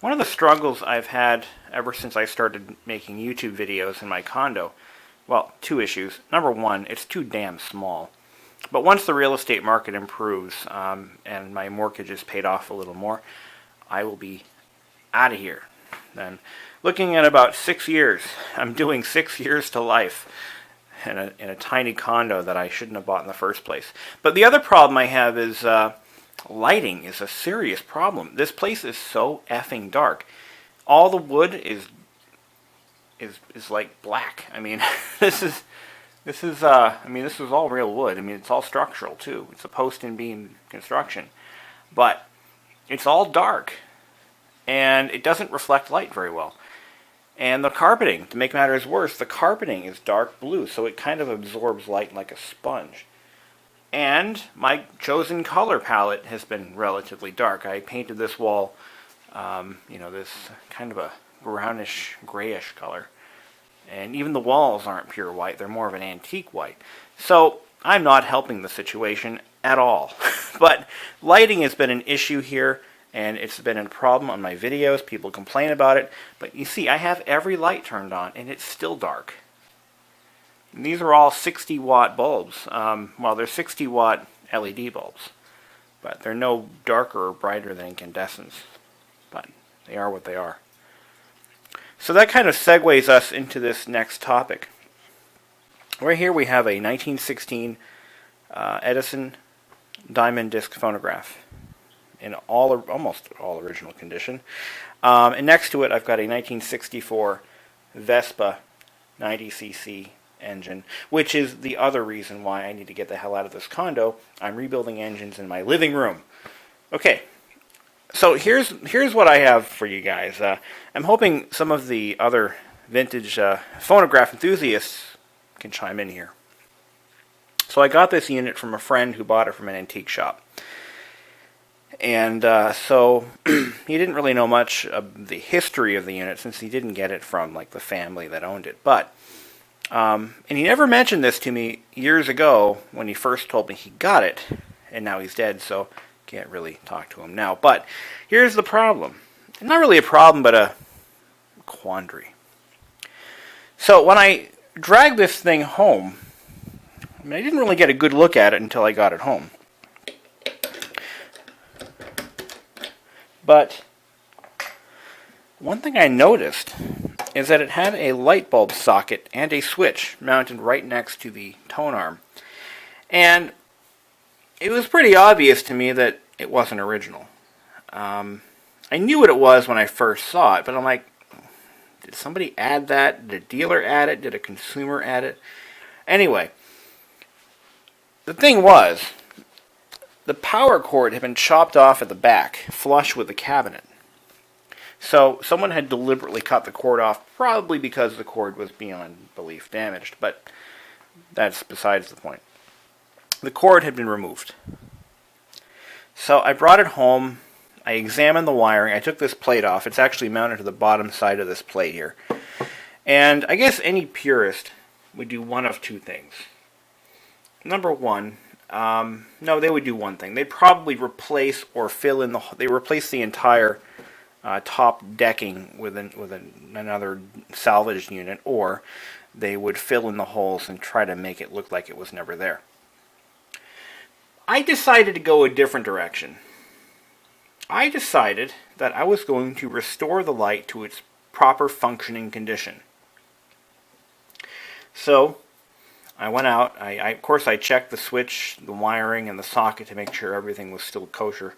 One of the struggles I've had ever since I started making YouTube videos in my condo, well, two issues. Number one, it's too damn small. But once the real estate market improves and my mortgage is paid off a little more, I will be out of here. Then, looking at about 6 years, I'm doing 6 years to life in a tiny condo that I shouldn't have bought in the first place. But the other problem I have is lighting is a serious problem. This place is so effing dark. All the wood is like black. I mean, this is all real wood. I mean, it's all structural too. It's a post and beam construction, but it's all dark, and it doesn't reflect light very well. And the carpeting, to make matters worse, the carpeting is dark blue, so it kind of absorbs light like a sponge. And my chosen color palette has been relatively dark. I painted this wall, this kind of a brownish, grayish color. And even the walls aren't pure white, they're more of an antique white. So I'm not helping the situation at all. But lighting has been an issue here, and it's been a problem on my videos. People complain about it. But you see, I have every light turned on, and it's still dark. And these are all 60-watt bulbs. They're 60-watt LED bulbs. But they're no darker or brighter than incandescents. But they are what they are. So that kind of segues us into this next topic. Right here we have a 1916 Edison Diamond Disc phonograph in almost all original condition. And next to it I've got a 1964 Vespa 90cc engine, which is the other reason why I need to get the hell out of this condo. I'm rebuilding engines in my living room. Okay. So here's what I have for you guys. I'm hoping some of the other vintage phonograph enthusiasts can chime in here. So I got this unit from a friend who bought it from an antique shop. And so he didn't really know much of the history of the unit since he didn't get it from like the family that owned it. But and he never mentioned this to me years ago when he first told me he got it, and now he's dead, so can't really talk to him now. But here's the problem. Not really a problem, but a quandary. So when I dragged this thing home, I didn't really get a good look at it until I got it home. But one thing I noticed is that it had a light bulb socket and a switch mounted right next to the tone arm. And it was pretty obvious to me that it wasn't original. I knew what it was when I first saw it, but I'm like, did somebody add that? Did a dealer add it? Did a consumer add it? Anyway, the thing was, the power cord had been chopped off at the back, flush with the cabinet. So someone had deliberately cut the cord off, probably because the cord was beyond belief damaged, but that's besides the point. The cord had been removed. So I brought it home, I examined the wiring, I took this plate off. It's actually mounted to the bottom side of this plate here. And I guess any purist would do one of two things. Number one, they would do one thing. They'd probably replace or fill in they replace the entire top decking with another salvaged unit, or they would fill in the holes and try to make it look like it was never there. I decided to go a different direction. I decided that I was going to restore the light to its proper functioning condition. So I went out, of course I checked the switch, the wiring, and the socket to make sure everything was still kosher,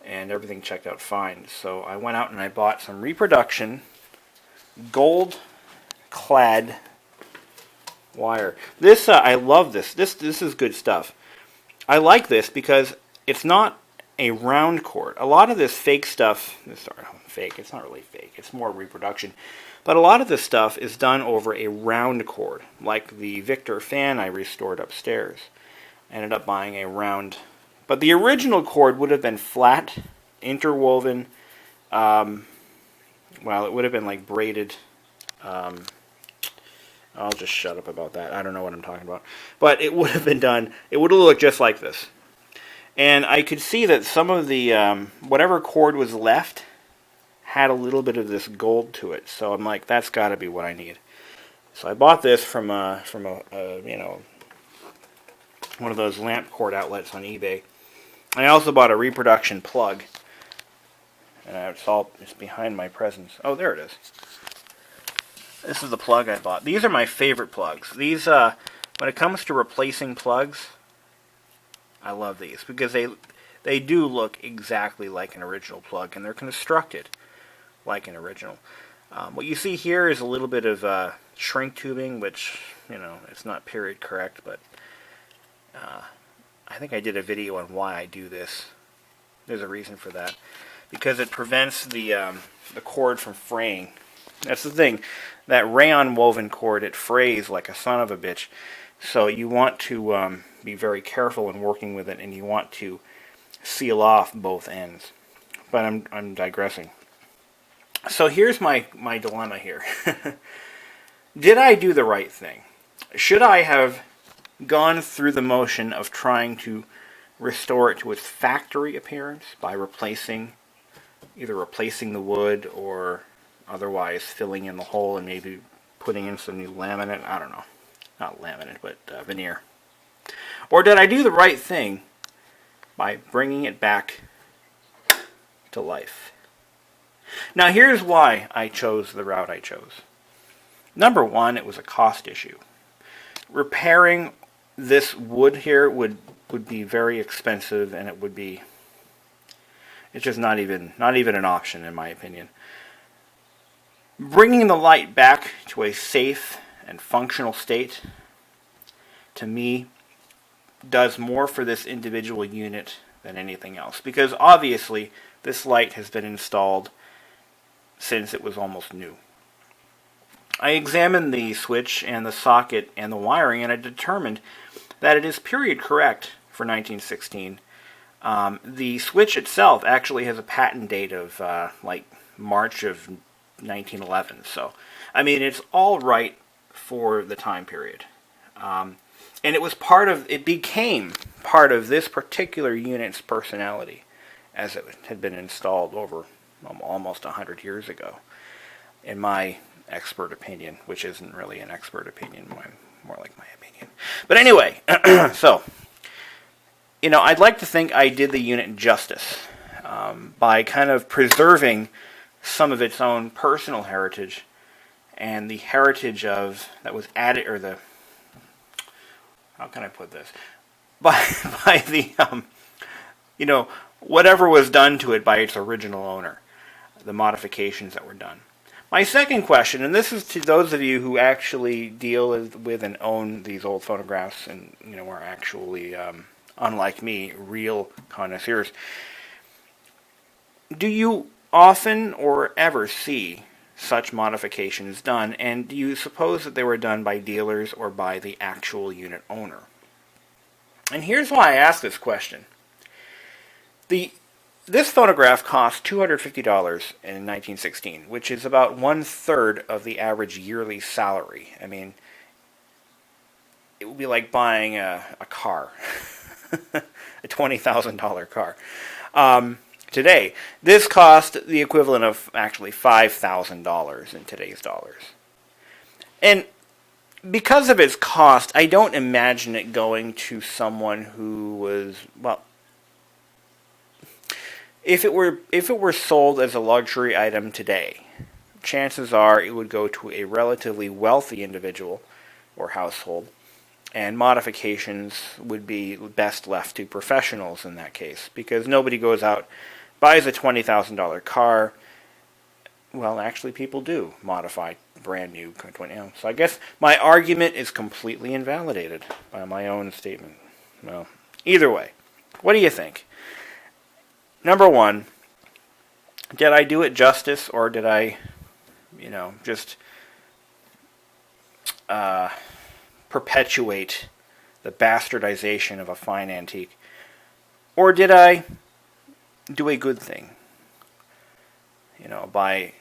and everything checked out fine. So I went out and I bought some reproduction gold-clad wire. This, I love this. This is good stuff. I like this because it's not a round cord. A lot of this fake stuff, it's not really fake, it's more reproduction. But a lot of this stuff is done over a round cord, like the Victor fan I restored upstairs. I ended up buying a round, but the original cord would have been flat, interwoven, it would have been like braided. I'll just shut up about that. I don't know what I'm talking about. But it would have been done, it would have looked just like this. And I could see that some of the, whatever cord was left had a little bit of this gold to it. So I'm like, that's got to be what I need. So I bought this from a you know, one of those lamp cord outlets on eBay. I also bought a reproduction plug. And it's behind my presence. Oh, there it is. This is the plug I bought. These are my favorite plugs. These, when it comes to replacing plugs, I love these because they do look exactly like an original plug, and they're constructed like an original. What you see here is a little bit of shrink tubing, which, you know, it's not period correct, but I think I did a video on why I do this. There's a reason for that. Because it prevents the cord from fraying. That's the thing. That rayon woven cord, it frays like a son of a bitch. So you want to be very careful in working with it, and you want to seal off both ends. But I'm digressing. So here's my dilemma here. Did I do the right thing? Should I have gone through the motion of trying to restore it to its factory appearance by either replacing the wood or otherwise filling in the hole and maybe putting in some new laminate? I don't know. Not laminate, but veneer. Or did I do the right thing by bringing it back to life? Now here's why I chose the route I chose. Number one, it was a cost issue. Repairing this wood here would be very expensive, and it's just not even an option in my opinion. Bringing the light back to a safe and functional state, to me, does more for this individual unit than anything else. Because obviously, this light has been installed since it was almost new. I examined the switch and the socket and the wiring, and I determined that it is period correct for 1916. The switch itself actually has a patent date of like March of 1911. So, I mean, it's all right for the time period. And it became part of this particular unit's personality as it had been installed over almost 100 years ago, in my expert opinion, which isn't really an expert opinion, more like my opinion. But anyway, so, you know, I'd like to think I did the unit justice by kind of preserving some of its own personal heritage and the heritage that was added, or the, how can I put this? By the, you know, whatever was done to it by its original owner, the modifications that were done. My second question, and this is to those of you who actually deal with and own these old phonographs, and, you know, are actually, unlike me, real connoisseurs. Do you often or ever see such modifications done, and do you suppose that they were done by dealers or by the actual unit owner? And here's why I ask this question. This phonograph cost $250 in 1916, which is about 1/3 of the average yearly salary. I mean, it would be like buying a car, a $20,000 car. Today, this cost the equivalent of actually $5,000 in today's dollars. And because of its cost, I don't imagine it going to someone who was, well, if it were sold as a luxury item today, chances are it would go to a relatively wealthy individual or household, and modifications would be best left to professionals in that case, because nobody goes out, buys a $20,000 car. Well, actually, people do modify brand new. So I guess my argument is completely invalidated by my own statement. Well, either way, what do you think? Number one, did I do it justice, or did I, you know, just perpetuate the bastardization of a fine antique? Or did I do a good thing, you know, by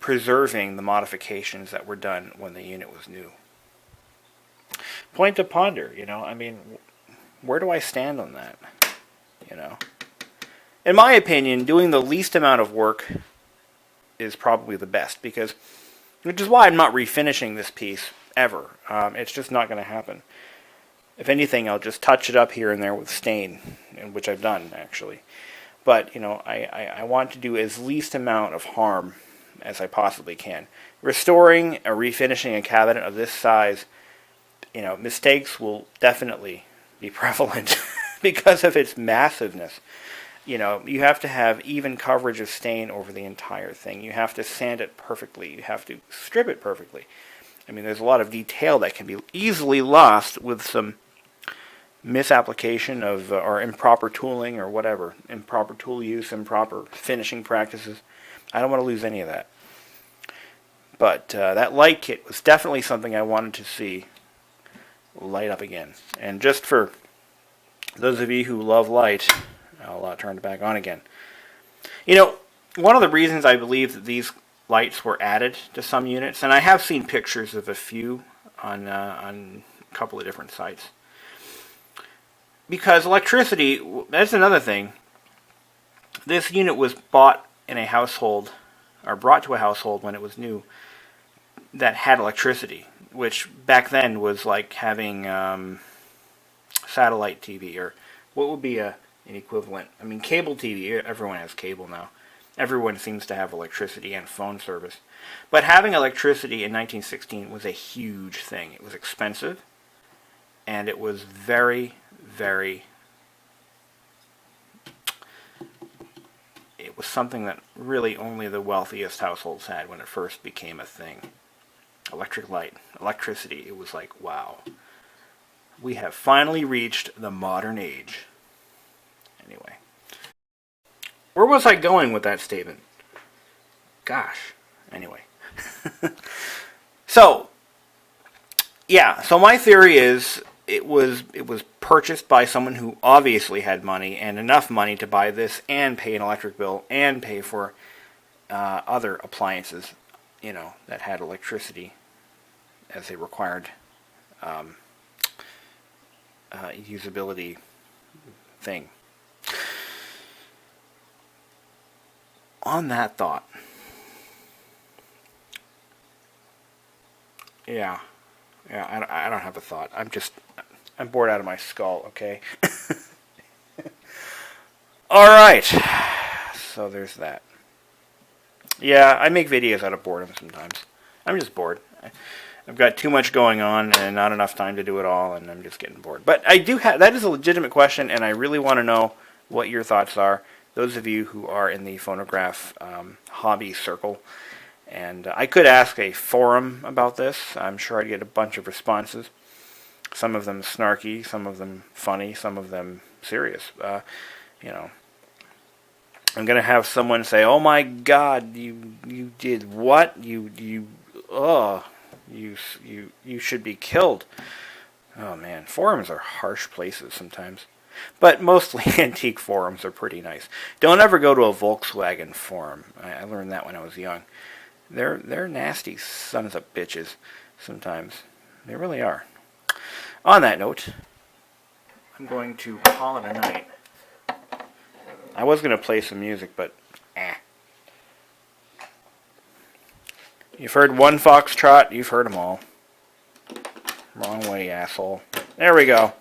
preserving the modifications that were done when the unit was new? Point to ponder, you know, I mean, where do I stand on that, you know? In my opinion, doing the least amount of work is probably the best, which is why I'm not refinishing this piece ever. It's just not going to happen. If anything, I'll just touch it up here and there with stain, which I've done actually. But I want to do as least amount of harm as I possibly can. Restoring or refinishing a cabinet of this size, mistakes will definitely be prevalent because of its massiveness. You have to have even coverage of stain over the entire thing. You have to sand it perfectly. You have to strip it perfectly. I mean, there's a lot of detail that can be easily lost with some misapplication of or improper tooling or whatever. Improper tool use, improper finishing practices. I don't want to lose any of that. But that light kit was definitely something I wanted to see light up again. And just for those of you who love light, I'll turn it back on again. One of the reasons I believe that these lights were added to some units, and I have seen pictures of a few on a couple of different sites, because electricity, that's another thing. This unit was bought in a household, or brought to a household when it was new, that had electricity, which back then was like having satellite TV, or what would be an equivalent? I mean, cable TV, everyone has cable now. Everyone seems to have electricity and phone service. But having electricity in 1916 was a huge thing. It was expensive, and it was very, very... It was something that really only the wealthiest households had when it first became a thing. Electric light, electricity, it was like, wow. We have finally reached the modern age. Anyway. Where was I going with that statement? Gosh. Anyway. So my theory is it was purchased by someone who obviously had money, and enough money to buy this and pay an electric bill and pay for other appliances, that had electricity as a required usability thing. On that thought, I don't have a thought. I'm bored out of my skull, okay? Alright, so there's that. Yeah, I make videos out of boredom sometimes. I'm just bored. I've got too much going on and not enough time to do it all, and I'm just getting bored. But I do have, that is a legitimate question, and I really want to know what your thoughts are. Those of you who are in the phonograph hobby circle. And I could ask a forum about this. I'm sure I'd get a bunch of responses. Some of them snarky, some of them funny, some of them serious. I'm going to have someone say, "Oh my God, you did what? You should be killed." Oh man, forums are harsh places sometimes. But mostly antique forums are pretty nice. Don't ever go to a Volkswagen forum. I learned that when I was young. They're nasty sons of bitches sometimes. They really are. On that note, I'm going to call it a night. I was going to play some music, but You've heard one foxtrot, you've heard them all. Wrong way, asshole. There we go.